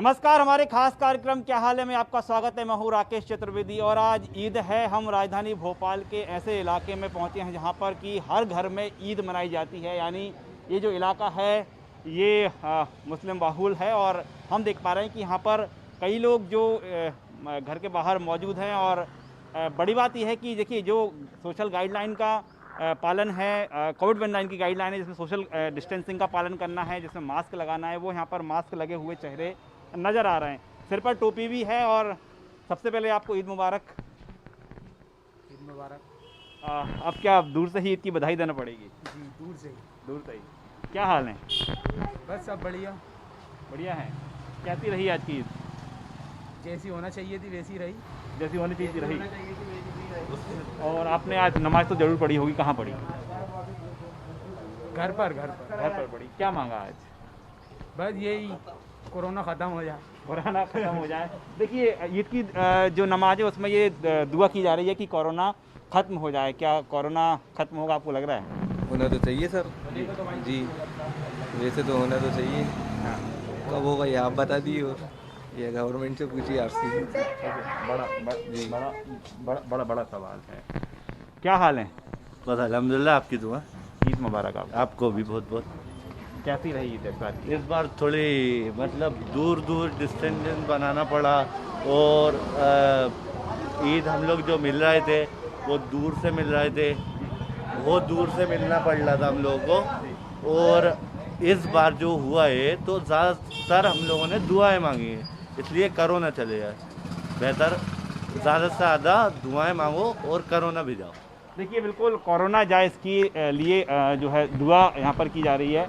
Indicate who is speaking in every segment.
Speaker 1: नमस्कार, हमारे खास कार्यक्रम क्या हाल है में आपका स्वागत है। मैं हूँ राकेश चतुर्वेदी और आज ईद है। हम राजधानी भोपाल के ऐसे इलाके में पहुँचे हैं जहाँ पर कि हर घर में ईद मनाई जाती है। यानी ये जो इलाका है ये मुस्लिम बाहुल है और हम देख पा रहे हैं कि यहाँ पर कई लोग जो घर के बाहर मौजूद हैं। और बड़ी बात यह है कि देखिए जो सोशल गाइडलाइन का पालन है, कोविड-19 की गाइडलाइन है जिसमें सोशल डिस्टेंसिंग का पालन करना है, जिसमें मास्क लगाना है, वो यहाँ पर मास्क लगे हुए चेहरे नज़र आ रहे हैं। सिर पर टोपी भी है। और सबसे पहले आपको ईद मुबारक।
Speaker 2: ईद मुबारक।
Speaker 1: अब क्या दूर से ही ईद की बधाई देना पड़ेगी?
Speaker 2: जी, दूर से ही।
Speaker 1: क्या हाल है?
Speaker 2: बस सब बढ़िया
Speaker 1: है। कैसी रही आज की ईद?
Speaker 2: जैसी होना चाहिए थी वैसी रही।
Speaker 1: जैसी होनी चाहिए थी रही। और आपने आज नमाज तो जरूर पढ़ी होगी, कहाँ पढ़ी?
Speaker 2: घर पर
Speaker 1: पढ़ी। क्या मांगा आज?
Speaker 2: बस यही कोरोना ख़त्म हो जाए। देखिए
Speaker 1: ईद की जो नमाज है उसमें ये दुआ की जा रही है कि कोरोना ख़त्म हो जाए। क्या कोरोना ख़त्म होगा, आपको लग रहा है?
Speaker 3: होना तो चाहिए सर जी, वैसे तो होना तो चाहिए। कब होगा ये आप बता दिए और ये गवर्नमेंट से पूछिए आपसे।
Speaker 1: बड़ा सवाल है। क्या हाल है?
Speaker 4: बस अल्हम्दुलिल्लाह, आपकी दुआ।
Speaker 1: ईद मुबारक
Speaker 4: आपको भी बहुत बहुत।
Speaker 1: कैसी रही ईद
Speaker 4: इस बार थोड़ी मतलब दूर डिस्टेंस बनाना पड़ा और ईद हम लोग जो मिल रहे थे वो दूर से मिल रहे थे, बहुत दूर से मिलना पड़ रहा था हम लोगों को। और इस बार जो हुआ है तो ज़्यादातर हम लोगों ने दुआएं मांगी हैं, इसलिए कोरोना चले जाए। बेहतर ज़्यादा से ज़्यादा दुआएं मांगो और कोरोना भी जाओ।
Speaker 1: देखिए बिल्कुल कोरोना जाए इसके लिए जो है दुआ यहाँ पर की जा रही है।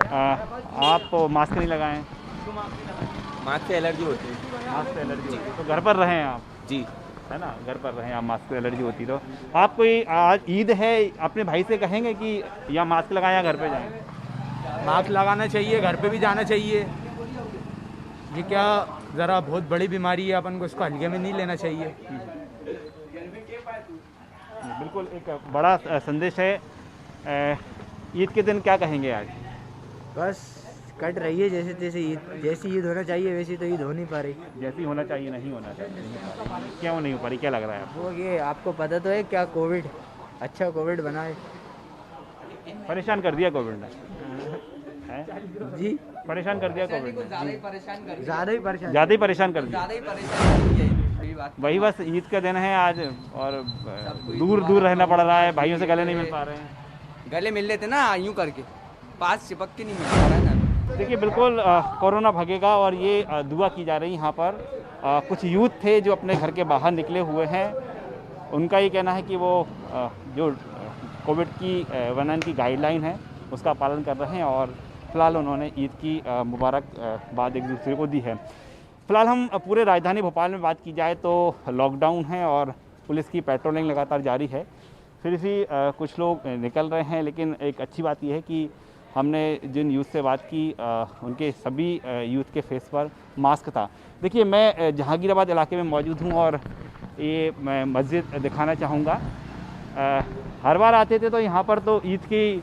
Speaker 1: आप मास्क नहीं लगाएं।
Speaker 3: मास्क से एलर्जी होती है।
Speaker 1: तो घर पर रहें आप
Speaker 3: जी,
Speaker 1: है ना, घर पर रहें आप। मास्क से एलर्जी होती तो आप कोई आज ईद है अपने भाई से कहेंगे कि या मास्क लगाएं या घर पे जाएं?
Speaker 2: मास्क लगाना चाहिए, घर पे भी जाना चाहिए। ये क्या ज़रा बहुत बड़ी बीमारी है, अपन को इसको हल्के में नहीं लेना चाहिए।
Speaker 1: बिल्कुल एक बड़ा संदेश है। ईद के दिन क्या कहेंगे आज?
Speaker 5: बस कट रही है जैसे तैसे ईद। जैसी ईद होना चाहिए वैसी तो ईद हो नहीं पा रही।
Speaker 1: जैसी होना चाहिए नहीं होना चाहिए। क्यों नहीं हो पा रही, क्या लग रहा है आपको?
Speaker 5: वो ये आपको पता तो है क्या, कोविड अच्छा कोविड बनाए।
Speaker 1: परेशान कर दिया कोविड ने,
Speaker 5: जी
Speaker 1: परेशान कर दिया कोविड ने।
Speaker 5: ज़्यादा ही परेशान
Speaker 1: कर दिया। वही बस ईद का दिन है आज और दूर रहना पड़ रहा है, भाइयों से गले नहीं मिल पा रहे हैं।
Speaker 6: गले मिल लेते ना यूं करके, पास चिपक के नहीं मिल पा रहा है ना।
Speaker 1: देखिए बिल्कुल कोरोना भागेगा और ये दुआ की जा रही यहाँ पर। कुछ यूथ थे जो अपने घर के बाहर निकले हुए हैं। उनका ये कहना है कि वो जो कोविड की 19 की गाइडलाइन है उसका पालन कर रहे हैं और फ़िलहाल उन्होंने ईद की मुबारकबाद एक दूसरे को दी है। फ़िलहाल हम पूरे राजधानी भोपाल में बात की जाए तो लॉकडाउन है और पुलिस की पेट्रोलिंग लगातार जारी है। फिर भी कुछ लोग निकल रहे हैं, लेकिन एक अच्छी बात यह है कि हमने जिन यूथ से बात की उनके सभी यूथ के फेस पर मास्क था। देखिए मैं जहांगीराबाद इलाके में मौजूद हूँ और ये मैं मस्जिद दिखाना चाहूँगा। हर बार आते थे तो यहाँ पर तो ईद की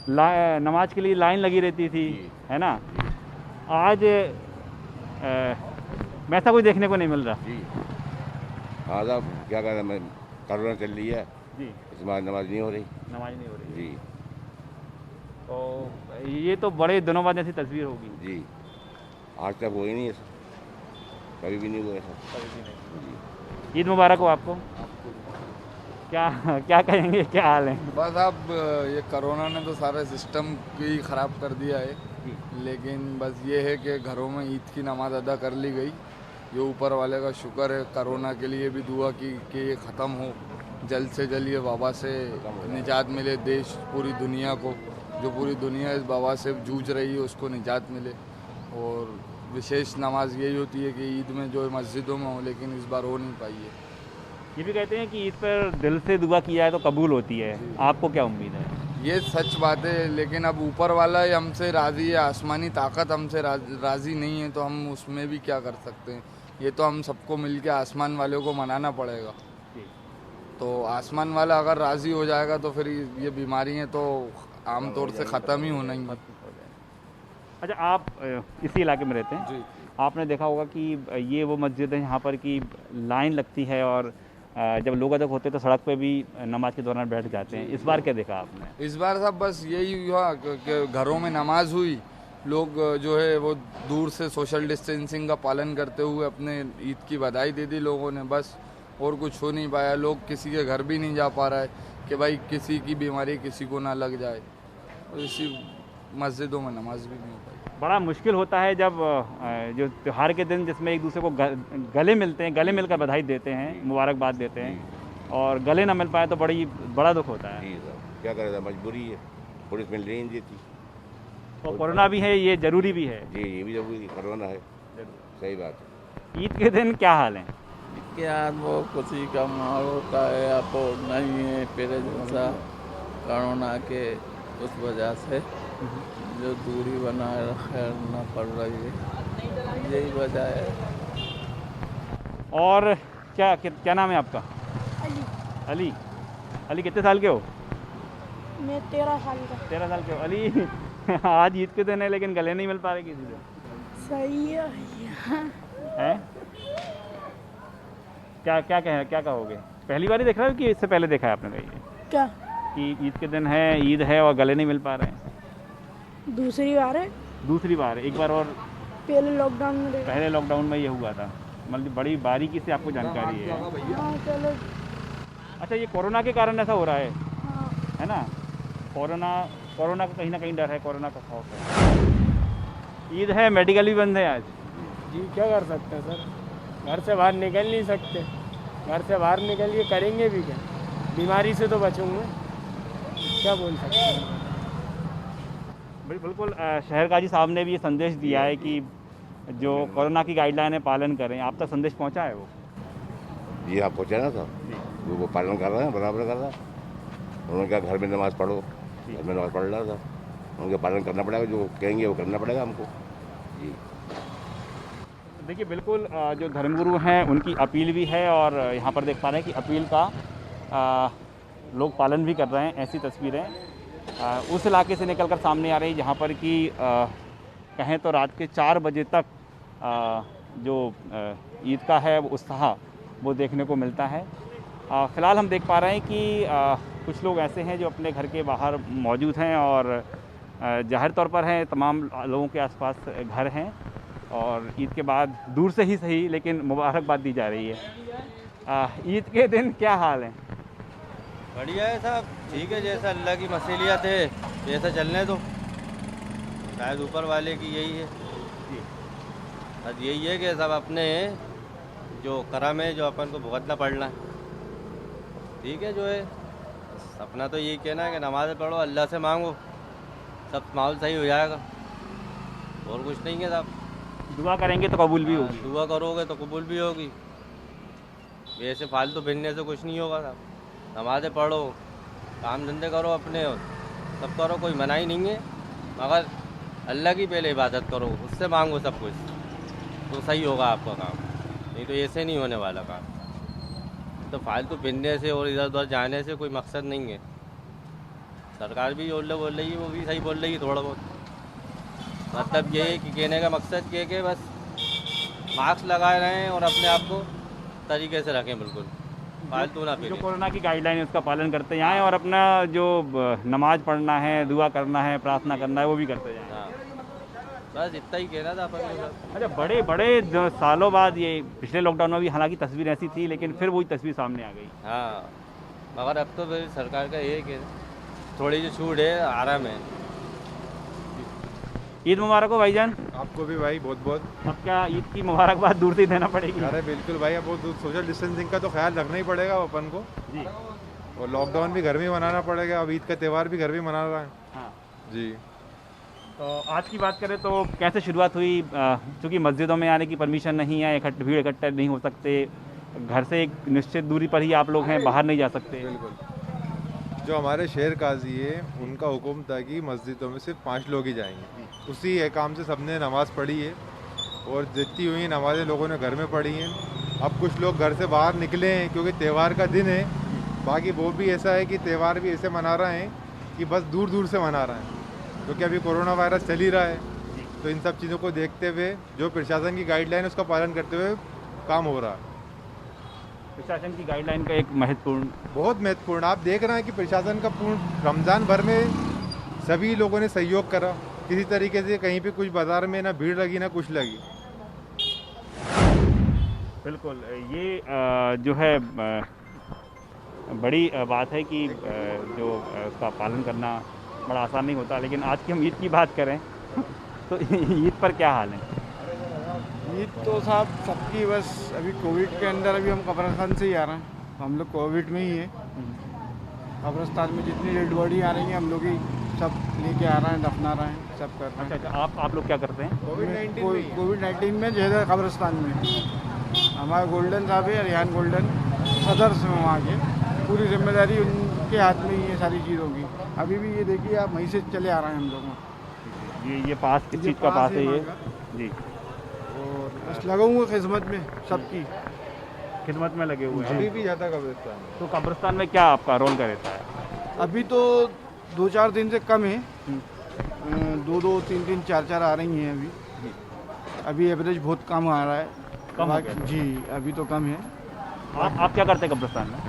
Speaker 1: नमाज के लिए लाइन लगी रहती थी, है ना। आज वैसा कोई देखने को नहीं मिल रहा।
Speaker 7: जी आज आप क्या कह रहे हैं, कोरोना चल रही है
Speaker 1: जी,
Speaker 7: इस बार नमाज नहीं हो रही। जी
Speaker 1: तो ये तो बड़े दिनों बाद ऐसी तस्वीर होगी।
Speaker 7: जी आज तक हो ही नहीं ऐसा, कभी भी नहीं हुआ ऐसा। जी
Speaker 1: ईद मुबारक हो आपको। क्या कहेंगे, क्या हाल है?
Speaker 8: बस अब ये कोरोना ने तो सारा सिस्टम ही ख़राब कर दिया है, लेकिन बस ये है कि घरों में ईद की नमाज अदा कर ली गई। ये ऊपर वाले का शुक्र है। कोरोना के लिए भी दुआ की कि ये ख़त्म हो, जल्द से जल्द ये वबा से निजात मिले देश, पूरी दुनिया को। जो पूरी दुनिया इस वबा से जूझ रही है उसको निजात मिले। और विशेष नमाज यही होती है कि ईद में जो मस्जिदों में हो, लेकिन इस बार हो नहीं पाई है।
Speaker 1: ये भी कहते हैं कि ईद पर दिल से दुआ की जाए तो कबूल होती है। आपको क्या उम्मीद है?
Speaker 8: ये सच बात है, लेकिन अब ऊपर वाला ही हमसे राज़ी है, आसमानी ताकत हमसे राज़ी नहीं है, तो हम उसमें भी क्या कर सकते हैं। ये तो हम सबको मिलके आसमान वाले को मनाना पड़ेगा। तो आसमान वाला अगर राज़ी हो जाएगा तो फिर ये बीमारियाँ तो आमतौर से ख़त्म ही होना ही है।
Speaker 1: अच्छा, आप इसी इलाके में रहते हैं?
Speaker 8: जी।
Speaker 1: आपने देखा होगा कि ये वो मस्जिद है यहाँ पर कि लाइन लगती है और जब लोग अधिक होते हैं तो सड़क पे भी नमाज के दौरान बैठ जाते हैं। इस बार क्या देखा आपने?
Speaker 8: इस बार साहब बस यही हुआ कि घरों में नमाज हुई, लोग जो है वो दूर से सोशल डिस्टेंसिंग का पालन करते हुए अपने ईद की बधाई दे दी लोगों ने, बस और कुछ हो नहीं पाया। लोग किसी के घर भी नहीं जा पा रहा है कि भाई किसी की बीमारी किसी को ना लग जाए, और इसी मस्जिदों में नमाज भी नहीं हो पाई।
Speaker 1: बड़ा मुश्किल होता है जब जो त्यौहार के दिन जिसमें एक दूसरे को गले मिलते हैं, गले मिलकर बधाई देते हैं, मुबारकबाद देते हैं, और गले ना मिल पाए तो बड़ा दुख होता है।
Speaker 7: जी सर, क्या करें, मजबूरी है, पुलिस मिल नहीं देती।
Speaker 1: और कोरोना भी है, ये ज़रूरी भी है।
Speaker 7: जी, ये भी जरूरी, कोरोना है, सही बात है।
Speaker 1: ईद के दिन क्या हाल है?
Speaker 9: इसके बाद वो खुशी का माहौल होता है, अब नहीं है पहले जैसा कोरोना के उस वजह से जो दूरी बनाए रखना पड़ रही है, यही वजह है।
Speaker 1: और क्या नाम है आपका? अली। अली कितने साल के हो?
Speaker 10: मैं 13 साल का।
Speaker 1: 13 साल के हो अली। आज ईद के दिन है लेकिन गले नहीं मिल पा रहे किसी से।
Speaker 10: सही है।
Speaker 1: हैं? क्या कहोगे? पहली बार ही देख रहे हो कि इससे पहले देखा है आपने कहीं
Speaker 10: क्या
Speaker 1: कि ईद के दिन है, ईद है और गले नहीं मिल पा रहे हैं?
Speaker 10: दूसरी बार है।
Speaker 1: दूसरी बार है। एक बार और
Speaker 10: पहले लॉकडाउन में देखा।
Speaker 1: पहले लॉकडाउन में ये हुआ था। मतलब बड़ी बारीकी से आपको जानकारी है।
Speaker 10: हाँ, चलो।
Speaker 1: अच्छा, ये कोरोना के कारण ऐसा हो रहा है,
Speaker 10: हाँ।
Speaker 1: है ना? कोरोना का कहीं ना कहीं डर है, कोरोना का खौफ है। ईद है, मेडिकल भी बंद है आज।
Speaker 11: जी, क्या कर सकते हैं सर, घर से बाहर निकल नहीं सकते। घर से बाहर निकलिए करेंगे भी क्या? बीमारी से तो बचूंगे, क्या बोल सकते हैं।
Speaker 1: बिल्कुल, शहर काजी साहब ने भी ये संदेश दिया है कि जो कोरोना की गाइडलाइन है पालन करें। आप तक संदेश पहुंचा है वो?
Speaker 7: जी हाँ, पहुँचा ना था, वो पालन कर रहे हैं, बराबर कर रहा है। उन्होंने कहा घर में नमाज़ पढ़ो, घर में नमाज़ पढ़ रहा था। उनका पालन करना पड़ेगा, जो कहेंगे वो करना पड़ेगा हमको। जी
Speaker 1: देखिए, बिल्कुल जो धर्मगुरु हैं उनकी अपील भी है और यहाँ पर देख पा रहे हैं कि अपील का लोग पालन भी कर रहे हैं। ऐसी तस्वीरें उस इलाके से निकलकर सामने आ रही जहाँ पर कि कहें तो रात के 4 बजे तक जो ईद का है वो उत्साह वो देखने को मिलता है। फ़िलहाल हम देख पा रहे हैं कि कुछ लोग ऐसे हैं जो अपने घर के बाहर मौजूद हैं और ज़ाहिर तौर पर हैं, तमाम लोगों के आसपास घर हैं और ईद के बाद दूर से ही सही लेकिन मुबारकबाद दी जा रही है। ईद के दिन क्या हाल है?
Speaker 12: बढ़िया है साहब, ठीक है, जैसा अल्लाह की मसीलियत है जैसा चलने दो, शायद ऊपर वाले की यही है। बस यही है कि सब अपने जो करम है जो अपन को भुगतना पड़ना है, ठीक है। जो है अपना तो यही कहना है कि नमाज़ पढ़ो, अल्लाह से मांगो, सब माहौल सही हो जाएगा, और कुछ नहीं है साहब।
Speaker 1: दुआ करेंगे तो कबूल भी होगी।
Speaker 12: दुआ करोगे तो कबूल भी होगी, वैसे फालतू भिड़ने से कुछ नहीं होगा साहब। नमाज़ें पढ़ो, काम धंधे करो अपने, सब करो, कोई मना ही नहीं है, मगर अल्लाह की पहले इबादत करो, उससे मांगो सब कुछ, तो सही होगा आपका काम। नहीं तो ऐसे नहीं होने वाला काम। तो फालतू भिड़ने से और इधर उधर जाने से कोई मकसद नहीं है। सरकार भी बोल रही है, वो भी सही बोल रही है थोड़ा बहुत। मतलब ये है कि कहने का मकसद ये कि बस मास्क लगाए रहें और अपने आप को तरीके से रखें, बिल्कुल फालतू ना।
Speaker 1: जो कोरोना की गाइडलाइन है उसका पालन करते जाएं और अपना जो नमाज पढ़ना है, दुआ करना है, प्रार्थना करना है वो भी करते जाएं।
Speaker 12: हाँ, बस इतना ही कहना था अपन को।
Speaker 1: अच्छा, बड़े जो सालों बाद, ये पिछले लॉकडाउन में भी हालांकि तस्वीर ऐसी थी लेकिन फिर वही तस्वीर सामने आ गई।
Speaker 12: हाँ, मगर अब तो फिर सरकार का ये कि थोड़ी जो छूट है आराम है।
Speaker 1: ईद मुबारक हो भाईजान।
Speaker 13: आपको भी भाई बहुत बहुत।
Speaker 1: अब क्या ईद की मुबारकबाद दूर से ही देना पड़ेगी?
Speaker 13: अरे बिल्कुल भाई, अब वो सोशल डिस्टेंसिंग का तो ख्याल रखना ही पड़ेगा अपन को
Speaker 1: जी,
Speaker 13: और लॉकडाउन भी घर में मनाना पड़ेगा। अब ईद का त्यौहार भी घर में मना रहा है।
Speaker 1: हाँ
Speaker 13: जी।
Speaker 1: तो आज की बात करें तो कैसे शुरुआत हुई? क्योंकि मस्जिदों में आने की परमिशन नहीं है, भीड़ इकट्ठा नहीं हो सकते, घर से एक निश्चित दूरी पर ही आप लोग हैं, बाहर नहीं जा सकते।
Speaker 13: बिल्कुल, जो हमारे शहर काजी है उनका हुक्म था कि मस्जिदों में सिर्फ 5 लोग ही जाएंगे। उसी एहकाम से सबने नमाज़ पढ़ी है और जितनी हुई नमाज़ें लोगों ने घर में पढ़ी हैं। अब कुछ लोग घर से बाहर निकले हैं क्योंकि त्यौहार का दिन है। बाकी वो भी ऐसा है कि त्यौहार भी ऐसे मना रहे हैं कि बस दूर दूर से मना रहे हैं, क्योंकि अभी कोरोना वायरस चल ही रहा है। तो इन सब चीज़ों को देखते हुए जो प्रशासन की गाइडलाइन उसका पालन करते हुए काम हो रहा है।
Speaker 1: प्रशासन की गाइडलाइन का एक महत्वपूर्ण,
Speaker 13: बहुत महत्वपूर्ण, आप देख रहे हैं कि प्रशासन का पूर्ण रमज़ान भर में सभी लोगों ने सहयोग करा, किसी तरीके से कहीं पे कुछ बाज़ार में ना भीड़ लगी ना कुछ लगी।
Speaker 1: बिल्कुल ये जो है बड़ी बात है कि जो उसका पालन करना बड़ा आसान नहीं होता। लेकिन आज की हम ईद की बात करें तो ईद पर क्या हाल है?
Speaker 11: ईद तो साहब सबकी बस अभी कोविड के अंदर अभी हम कब्रिस्तान से ही आ रहे हैं, हम लोग कोविड में ही है। कब्रिस्तान में जितनी डेड बॉडी आ रही है हम लोग ही सब लेके आ रहे हैं, दफना रहे हैं, सब कर रहे हैं।
Speaker 1: अच्छा, आप लोग क्या करते हैं?
Speaker 11: कोविड-19 में जैसे कब्रिस्तान में हमारा गोल्डन साहब है, रिहान गोल्डन सदर से वहाँ के, पूरी जिम्मेदारी उनके हाथ में ही है सारी चीज़ों की। अभी भी ये देखिए आप वहीं से चले आ रहे हैं हम लोग।
Speaker 1: ये पास किस चीज़ का पास है ये? जी,
Speaker 11: और बस लगा हुआ खिदमत में, सबकी
Speaker 1: खिदमत में लगे हुए हैं।
Speaker 13: अभी भी जाता कब्रिस्तान।
Speaker 1: तो कब्रिस्तान में क्या आपका रोल का रहता है?
Speaker 11: अभी तो 2-4 दिन से कम है, 2-2, 3-3, 4-4 आ रही हैं अभी एवरेज बहुत कम आ रहा है।
Speaker 1: कम
Speaker 11: जी, अभी तो कम है।
Speaker 1: आप क्या करते हैं कब्रिस्तान में?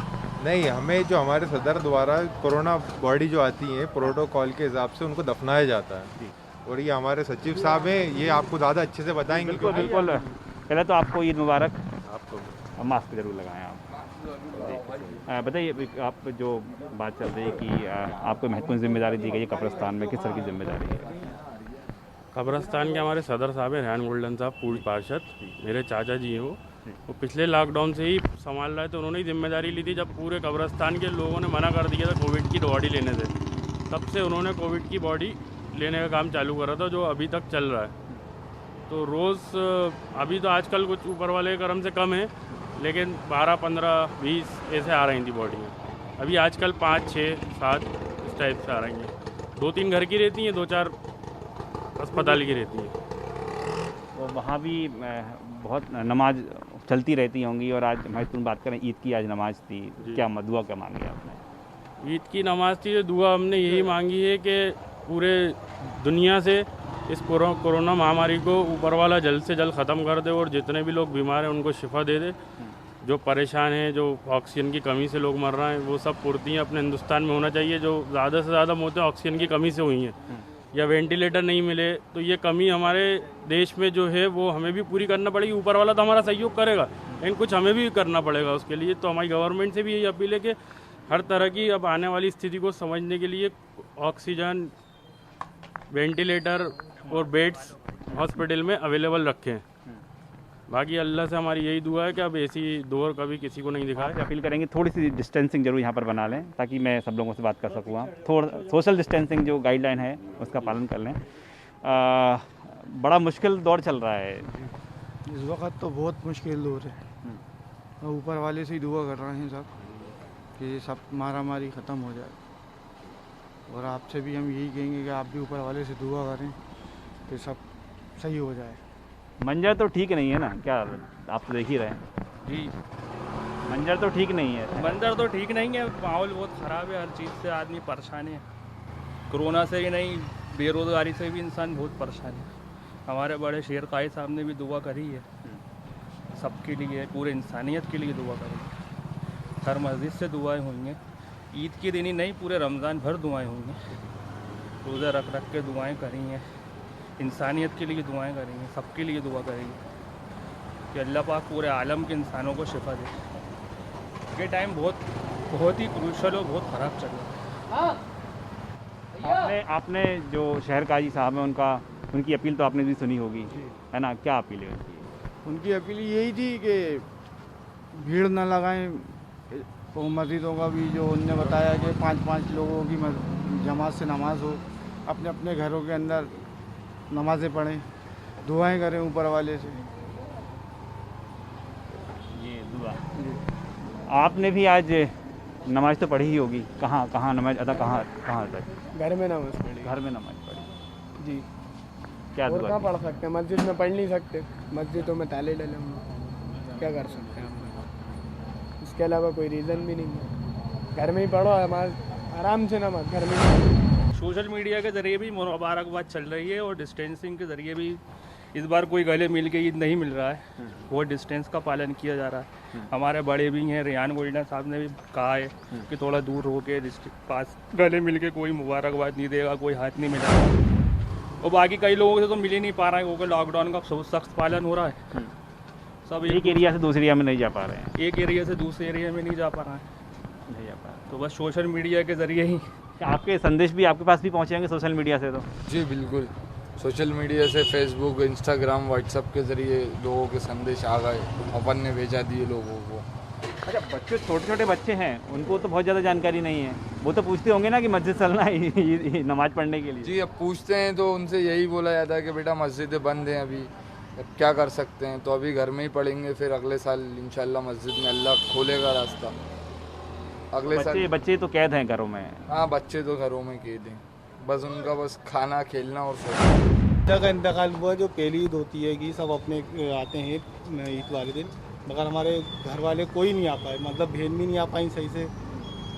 Speaker 13: नहीं, हमें जो हमारे सदर द्वारा कोरोना बॉडी जो आती है प्रोटोकॉल के हिसाब से उनको दफनाया जाता है। और ये हमारे सचिव साहब हैं, ये आपको ज़्यादा अच्छे से बताएंगे।
Speaker 1: बिल्कुल बिल्कुल। पहले तो आपको ईद मुबारक। आपको मास्क जरूर लगाएं आप। बताइए, आप जो बात चल रही है कि आपको महत्वपूर्ण जिम्मेदारी दी गई है कब्रिस्तान में, किस तरह की जिम्मेदारी है?
Speaker 14: कब्रिस्तान के हमारे सदर साहब हैं रिहान गोल्डन साहब, पूर्व पार्षद, मेरे चाचा जी हैं वो पिछले लॉकडाउन से ही संभाल रहे थे। उन्होंने ही जिम्मेदारी ली थी जब पूरे कब्रिस्तान के लोगों ने मना कर दिया था कोविड की बॉडी लेने से, तब से उन्होंने कोविड की बॉडी लेने का काम चालू करा था, जो अभी तक चल रहा है। तो रोज़ अभी तो आजकल कुछ ऊपर वाले करम से कम है, लेकिन 12, 15, 20 ऐसे आ रही थी बॉडियाँ। अभी आजकल 5, 6, 7 इस टाइप से आ रही हैं। 2-3 घर की रहती हैं, 2-4 अस्पताल की रहती हैं।
Speaker 1: तो वहाँ भी बहुत नमाज चलती रहती होंगी। और आज महत्वपूर्ण बात करें, ईद की आज नमाज थी, क्या दुआ क्या मांगी आपने?
Speaker 14: ईद की नमाज थी, जो दुआ हमने यही मांगी है कि पूरे दुनिया से इस कोरोना महामारी को ऊपर वाला जल्द से जल्द ख़त्म कर दे और जितने भी लोग बीमार हैं उनको शिफा दे दे। जो परेशान हैं, जो ऑक्सीजन की कमी से लोग मर रहे हैं, वो सब पूर्तियाँ अपने हिंदुस्तान में होना चाहिए। जो ज़्यादा से ज़्यादा मौतें ऑक्सीजन की कमी से हुई हैं या वेंटिलेटर नहीं मिले, तो ये कमी हमारे देश में जो है वो हमें भी पूरी करना पड़ेगी। ऊपर वाला तो हमारा सहयोग करेगा, लेकिन कुछ हमें भी करना पड़ेगा उसके लिए। तो हमारी गवर्नमेंट से भी यही अपील है कि हर तरह की अब आने वाली स्थिति को समझने के लिए ऑक्सीजन, वेंटिलेटर और बेड्स हॉस्पिटल में अवेलेबल रखें। बाकी अल्लाह से हमारी यही दुआ है कि अब ऐसी दौर कभी किसी को नहीं दिखाए।
Speaker 1: अपील करेंगे थोड़ी सी डिस्टेंसिंग जरूर यहाँ पर बना लें, ताकि मैं सब लोगों से बात कर सकूँ। थोड़ा सोशल डिस्टेंसिंग जो गाइडलाइन है उसका पालन कर लें। बड़ा मुश्किल दौर चल रहा है
Speaker 11: इस वक्त, तो बहुत मुश्किल दौर है। ऊपर वाले से ही दुआ कर रहे हैं सब कि सब मारामारी ख़त्म हो जाए। और आपसे भी हम यही कहेंगे कि आप भी ऊपर वाले से दुआ करें कि सब सही हो जाए।
Speaker 1: मंजर तो ठीक नहीं है ना, क्या आप तो देख ही रहे हैं
Speaker 15: जी,
Speaker 1: मंजर तो ठीक नहीं है।
Speaker 15: मंजर तो ठीक नहीं है, माहौल बहुत ख़राब है, हर चीज़ से आदमी परेशान है। कोरोना से ही नहीं, बेरोज़गारी से भी इंसान बहुत परेशान है। हमारे बड़े शेर कायद साहब ने भी दुआ करी है सबके लिए, पूरे इंसानियत के लिए दुआ करी है। हर मस्जिद से दुआएं हुई हैं, ईद के दिन ही नहीं पूरे रमज़ान भर दुआएं हुई हैं। रोज़ा रख रख के दुआएं करी हैं, इंसानियत के लिए दुआएं करेंगे, सबके लिए दुआ करेंगे कि अल्लाह पाक पूरे आलम के इंसानों को शिफा दे। ये टाइम बहुत ही क्रूशल और बहुत ख़राब चल रहा है।
Speaker 1: आपने जो शहर काजी साहब हैं उनकी अपील तो आपने भी सुनी होगी, है ना? क्या अपील है
Speaker 11: उनकी अपील यही थी कि भीड़ न लगाएं। तो मस्जिदों का भी जो उनने बताया कि 5-5 लोगों की जमात से नमाज हो, अपने अपने घरों के अंदर नमाज़ें पढ़ें, दुआएं करें ऊपर वाले से।
Speaker 1: ये दुआ आपने भी आज नमाज तो पढ़ी ही होगी, कहाँ नमाज अदा कहाँ तक?
Speaker 11: घर में नमाज पढ़ी।
Speaker 1: घर में नमाज पढ़ी
Speaker 11: जी।
Speaker 1: क्या
Speaker 11: और
Speaker 1: दुआ
Speaker 11: कहाँ पढ़ सकते हैं? मस्जिद में पढ़ नहीं सकते, मस्जिदों में ताले डले होंगे, क्या कर सकते हैं हम? इसके अलावा कोई रीज़न भी नहीं है। घर में ही पढ़ो नमाज, आराम से नमाज घर में ही।
Speaker 15: सोशल मीडिया के ज़रिए भी मुबारकबाद चल रही है और डिस्टेंसिंग के ज़रिए भी इस बार कोई गले मिल के ईद नहीं मिल रहा है, वो डिस्टेंस का पालन किया जा रहा है। हमारे बड़े भी हैं, रेहान गोल्डन साहब ने भी कहा है कि थोड़ा दूर हो के पास गले मिल के कोई मुबारकबाद नहीं देगा, कोई हाथ नहीं मिलाएगा। और बाकी कई लोगों से तो मिल ही नहीं पा रहा है क्योंकि लॉकडाउन का सख्त पालन हो रहा है। सब
Speaker 1: एक एरिया से दूसरे एरिया में नहीं जा पा रहे हैं,
Speaker 15: एक एरिया से दूसरे एरिया में नहीं जा पा रहा है,
Speaker 1: नहीं जा पा रहे।
Speaker 15: तो बस सोशल मीडिया के ज़रिए ही।
Speaker 1: आपके संदेश भी आपके पास भी पहुँचेंगे सोशल मीडिया से? तो
Speaker 8: जी बिल्कुल, सोशल मीडिया से फेसबुक, इंस्टाग्राम, व्हाट्सएप के ज़रिए लोगों के संदेश आ गए, अपन ने भेजा दिए लोगों को।
Speaker 1: अच्छा, बच्चे छोटे छोटे बच्चे हैं, उनको तो बहुत ज़्यादा जानकारी नहीं है, वो तो पूछते होंगे ना कि मस्जिद चलना है नमाज़ पढ़ने के लिए?
Speaker 8: जी, अब पूछते हैं तो उनसे यही बोला जाता है कि बेटा मस्जिदें बंद हैं अभी, अब क्या कर सकते हैं, तो अभी घर में ही पढ़ेंगे, फिर अगले साल इंशाल्लाह मस्जिद में अल्लाह खोलेगा रास्ता। अगले साल
Speaker 1: बच्चे तो कैद हैं घरों में?
Speaker 8: हाँ, बच्चे तो घरों में कैद हैं, बस उनका बस खाना, खेलना और सोना।
Speaker 11: का इंतकाल हुआ, जो पहली ईद होती है कि सब अपने आते हैं ईद वाले दिन, मगर हमारे घर वाले कोई नहीं आ पाए, मतलब बहन भी नहीं आ पाई सही से,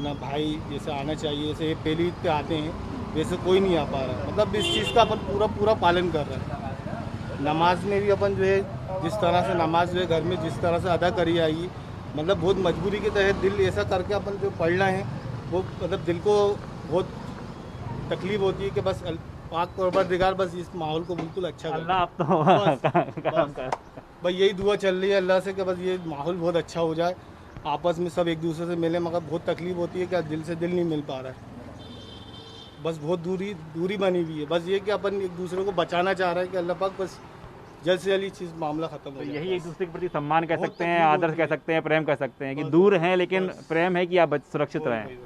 Speaker 11: ना भाई जैसे आना चाहिए, जैसे ये पहली ईद पे आते हैं वैसे कोई नहीं आ पा रहा। मतलब इस चीज़ का अपन पूरा पालन कर रहे हैं। नमाज में भी अपन जो है जिस तरह से नमाज जो है घर में जिस तरह से अदा करी आई, मतलब बहुत मजबूरी के तहत दिल ऐसा करके अपन जो पढ़ना है वो, मतलब दिल को बहुत तकलीफ होती है कि बस पाक परवरदिगार बस इस माहौल को बिल्कुल अच्छा कर।
Speaker 1: अल्लाह आप तो
Speaker 11: भाई यही दुआ चल रही है अल्लाह से कि बस ये माहौल बहुत अच्छा हो जाए, आपस में सब एक दूसरे से मिले, मगर बहुत तकलीफ होती है कि दिल से दिल नहीं मिल पा रहा है, बस बहुत दूरी बनी हुई है। बस ये कि अपन एक दूसरे को बचाना चाह रहे हैं कि अल्लाह पाक बस जल्द से जल्द चीज़ मामला ख़त्म हो जाए।
Speaker 1: यही एक दूसरे के प्रति सम्मान कह सकते हैं, आदर कह सकते हैं, प्रेम कह सकते हैं कि दूर हैं लेकिन प्रेम है कि आप सुरक्षित रहें।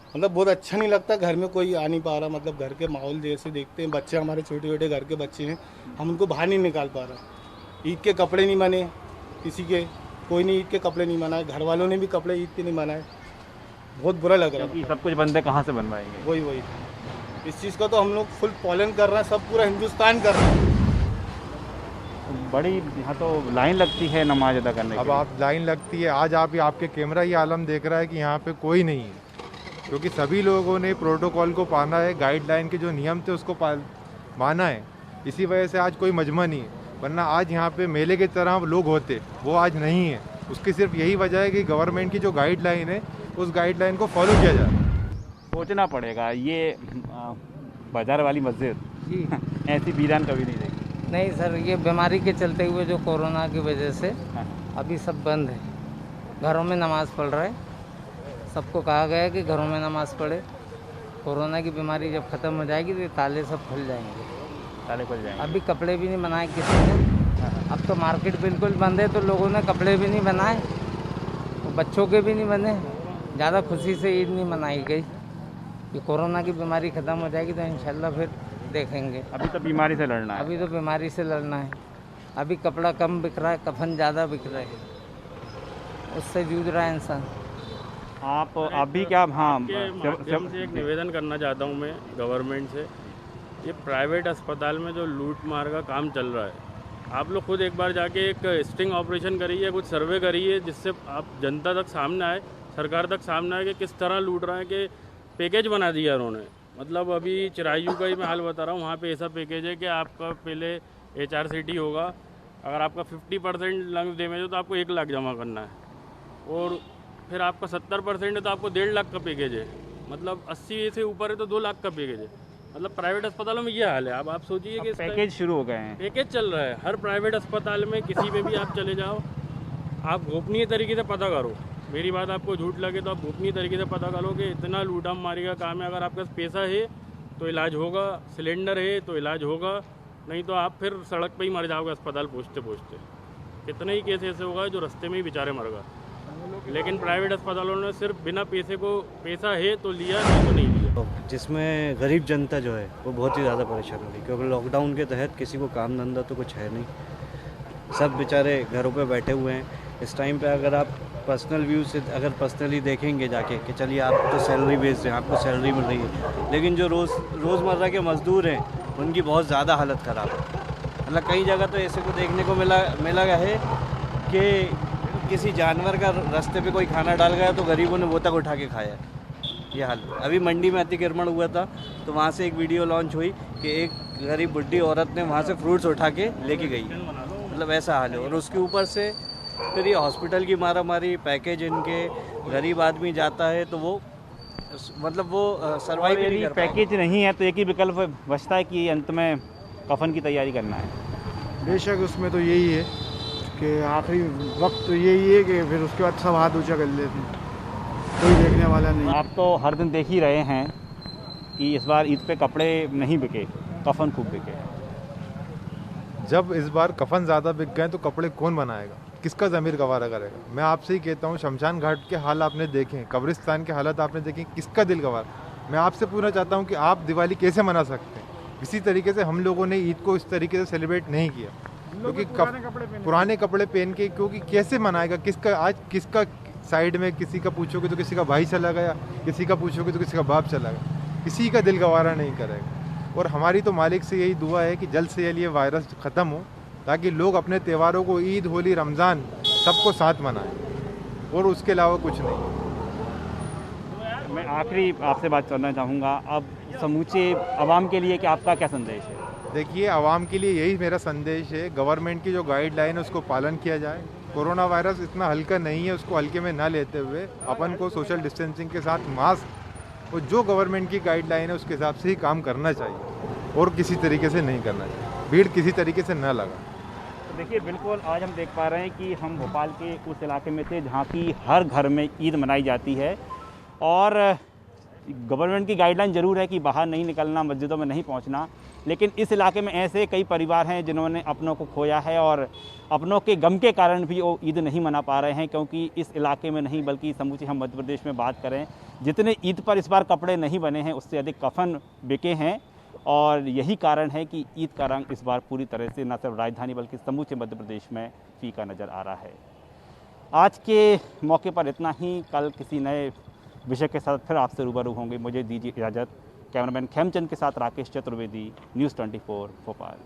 Speaker 11: मतलब बहुत अच्छा नहीं लगता, घर में कोई आ नहीं पा रहा, मतलब घर के माहौल जैसे देखते हैं, बच्चे हमारे छोटे छोटे घर के बच्चे हैं, हम उनको बाहर नहीं निकाल पा रहे। ईद के कपड़े नहीं बने किसी के, कोई नहीं ईद के कपड़े नहीं बनाए, घर वालों ने भी कपड़े ईद के नहीं बनाए, बहुत बुरा लग रहा है।
Speaker 1: सब कुछ बंदे कहाँ से बनवाएंगे?
Speaker 11: वही इस चीज़ का तो हम लोग फुल पालन कर रहे हैं, सब पूरा हिंदुस्तान कर रहा है।
Speaker 1: बड़ी यहाँ तो लाइन लगती है नमाज अदा करने की।
Speaker 13: अब आप लाइन लगती है, आज आप आपके कैमरा ये आलम देख रहा है कि यहाँ पे कोई नहीं है, क्योंकि सभी लोगों ने प्रोटोकॉल को पाना है, गाइडलाइन के जो नियम थे उसको माना है, इसी वजह से आज कोई मजमा नहीं है। वरना आज यहाँ पे मेले की तरह लोग होते, वो आज नहीं है। उसकी सिर्फ यही वजह है कि गवर्नमेंट की जो गाइडलाइन है उस गाइडलाइन को फॉलो किया जाए।
Speaker 1: सोचना पड़ेगा, ये बाजार वाली मस्जिद ऐसी वीरान कभी नहीं देखी।
Speaker 16: नहीं सर, ये बीमारी के चलते हुए जो कोरोना की वजह से अभी सब बंद है, घरों में नमाज़ पढ़ रहे, सबको कहा गया है कि घरों में नमाज़ पढ़े। कोरोना की बीमारी जब ख़त्म हो जाएगी तो ये ताले सब खुल जाएंगे,
Speaker 1: ताले खुल जाएंगे।
Speaker 16: अभी कपड़े भी नहीं बनाए किसी ने, अब तो मार्केट बिल्कुल बंद है, तो लोगों ने कपड़े भी नहीं बनाए, तो बच्चों के भी नहीं बने, ज़्यादा खुशी से ईद नहीं मनाई गई। ये कोरोना की बीमारी ख़त्म हो जाएगी तो इंशाल्लाह फिर देखेंगे।
Speaker 1: अभी तो बीमारी से लड़ना है,
Speaker 16: अभी तो बीमारी से लड़ना है। अभी कपड़ा कम बिक रहा है, कफन ज़्यादा बिक रहा है, उससे जूझ रहा है इंसान।
Speaker 1: आप अभी क्या, हाँ
Speaker 14: माध्यम से एक निवेदन करना चाहता हूँ मैं गवर्नमेंट से। ये प्राइवेट अस्पताल में जो लूट मार का काम चल रहा है, आप लोग खुद एक बार जाके एक स्टिंग ऑपरेशन करिए, कुछ सर्वे करिए, जिससे आप जनता तक सामने आए, सरकार तक सामने आए कि किस तरह लूट रहा है। कि पैकेज बना दिया उन्होंने, मतलब अभी चिरायू का ही मैं हाल बता रहा हूँ, वहाँ पे ऐसा पैकेज है कि आपका पहले HRCT होगा, अगर आपका 50% लंग्स डैमेज हो तो आपको 1 लाख जमा करना है, और फिर आपका 70% है तो आपको 1.5 लाख का पैकेज है, मतलब 80 से ऊपर है तो 2 लाख का पैकेज है। मतलब प्राइवेट अस्पतालों में ये हाल है। अब आप सोचिए कि
Speaker 1: पैकेज शुरू हो गए हैं,
Speaker 14: पैकेज चल रहा है हर प्राइवेट अस्पताल में, किसी में भी आप चले जाओ, आप गोपनीय तरीके से पता करो, मेरी बात आपको झूठ लगे तो आप गोपनीय तरीके से पता करो कि इतना लूटा मारी का काम है। अगर आपके पास पैसा है तो इलाज होगा, सिलेंडर है तो इलाज होगा, नहीं तो आप फिर सड़क पे ही मर जाओगे अस्पताल पहुँचते पहुँचते। कितने ही केस ऐसे होगा जो रास्ते में ही बेचारे मर गए। लेकिन प्राइवेट अस्पतालों ने सिर्फ बिना पैसे को, पैसा है तो लिया, नहीं तो नहीं लिया,
Speaker 17: जिसमें गरीब जनता जो है वो बहुत ही ज़्यादा परेशान हो रही, क्योंकि लॉकडाउन के तहत किसी को काम धंधा तो कुछ है नहीं, सब बेचारे घरों पे बैठे हुए हैं। इस टाइम पे अगर आप पर्सनल व्यू से अगर पर्सनली देखेंगे जाके कि चलिए आप तो सैलरी बेस्ड हैं, आपको सैलरी मिल रही है, लेकिन जो रोज़मर्रा के मज़दूर हैं उनकी बहुत ज़्यादा हालत ख़राब है। मतलब कई जगह तो ऐसे को देखने को मिला गया है कि किसी जानवर का रास्ते पे कोई खाना डाल गया तो गरीबों ने वो तक उठा के खाया। ये हाल। अभी मंडी में अतिक्रमण हुआ था तो वहाँ से एक वीडियो लॉन्च हुई कि एक गरीब बुढ़ी औरत ने वहाँ से फ्रूट्स उठा के लेके गई, मतलब ऐसा हाल है। और उसके ऊपर से फिर ये हॉस्पिटल की मारामारी, पैकेज इनके, गरीब आदमी जाता है तो वो मतलब वो सर्वाइव नहीं कर
Speaker 1: पैकेज नहीं है तो एक ही विकल्प बचता है कि अंत में कफन की तैयारी करना है।
Speaker 11: बेशक उसमें तो यही है कि आखिरी वक्त तो यही है कि फिर उसके बाद सब हाथ ऊँचा कर लेते हैं, कोई देखने वाला नहीं।
Speaker 1: आप तो हर दिन देख ही रहे हैं कि इस बार ईद पे कपड़े नहीं बिके, कफन खूब बिके।
Speaker 13: जब इस बार कफन ज़्यादा बिक गए तो कपड़े कौन बनाएगा, किसका ज़मीर गवारा करेगा। मैं आपसे ही कहता हूँ, शमशान घाट के हाल आपने देखे, कब्रिस्तान के हालात आपने देखे, किसका दिल गवारा। मैं आपसे पूछना चाहता हूँ कि आप दिवाली कैसे मना सकते हैं। इसी तरीके से हम लोगों ने ईद को इस तरीके से सेलिब्रेट नहीं किया, क्योंकि पुराने कपड़े पहन के, क्योंकि कैसे मनाएगा, किसका आज किसका साइड में किसी का पूछोगे तो किसी का भाई चला गया, किसी का पूछोगे तो किसी का बाप चला गया, किसी का दिल गवारा नहीं करेगा। और हमारी तो मालिक से यही दुआ है कि जल्द से जल्द ये वायरस ख़त्म हो, ताकि लोग अपने त्योहारों को, ईद, होली, रमज़ान सबको साथ मनाएं, और उसके अलावा कुछ नहीं।
Speaker 1: मैं आखिरी आपसे बात करना चाहूँगा, अब समूचे आवाम के लिए कि आपका क्या संदेश है?
Speaker 13: देखिए, आवाम के लिए यही मेरा संदेश है, गवर्नमेंट की जो गाइडलाइन है उसको पालन किया जाए। कोरोना वायरस इतना हल्का नहीं है, उसको हल्के में ना लेते हुए अपन को सोशल डिस्टेंसिंग के साथ मास्क और जो गवर्नमेंट की गाइडलाइन है उसके हिसाब से ही काम करना चाहिए, और किसी तरीके से नहीं करना चाहिए। भीड़ किसी तरीके से ना लगा।
Speaker 1: तो देखिए, बिल्कुल आज हम देख पा रहे हैं कि हम भोपाल के उस इलाके में थे जहाँ की हर घर में ईद मनाई जाती है, और गवर्नमेंट की गाइडलाइन ज़रूर है कि बाहर नहीं निकलना, मस्जिदों में नहीं पहुंचना, लेकिन इस इलाके में ऐसे कई परिवार हैं जिन्होंने अपनों को खोया है, और अपनों के गम के कारण भी वो ईद नहीं मना पा रहे हैं, क्योंकि इस इलाके में नहीं बल्कि समूचे हम मध्य प्रदेश में बात करें, जितने ईद पर इस बार कपड़े नहीं बने हैं उससे अधिक कफन बिके हैं। और यही कारण है कि ईद का रंग इस बार पूरी तरह से न सिर्फ राजधानी बल्कि समूचे मध्य प्रदेश में फीका नज़र आ रहा है। आज के मौके पर इतना ही, कल किसी नए विषय के साथ फिर आपसे रूबरू होंगे। मुझे दीजिए इजाज़त। कैमरामैन खेमचंद के साथ राकेश चतुर्वेदी, न्यूज़ 24 भोपाल।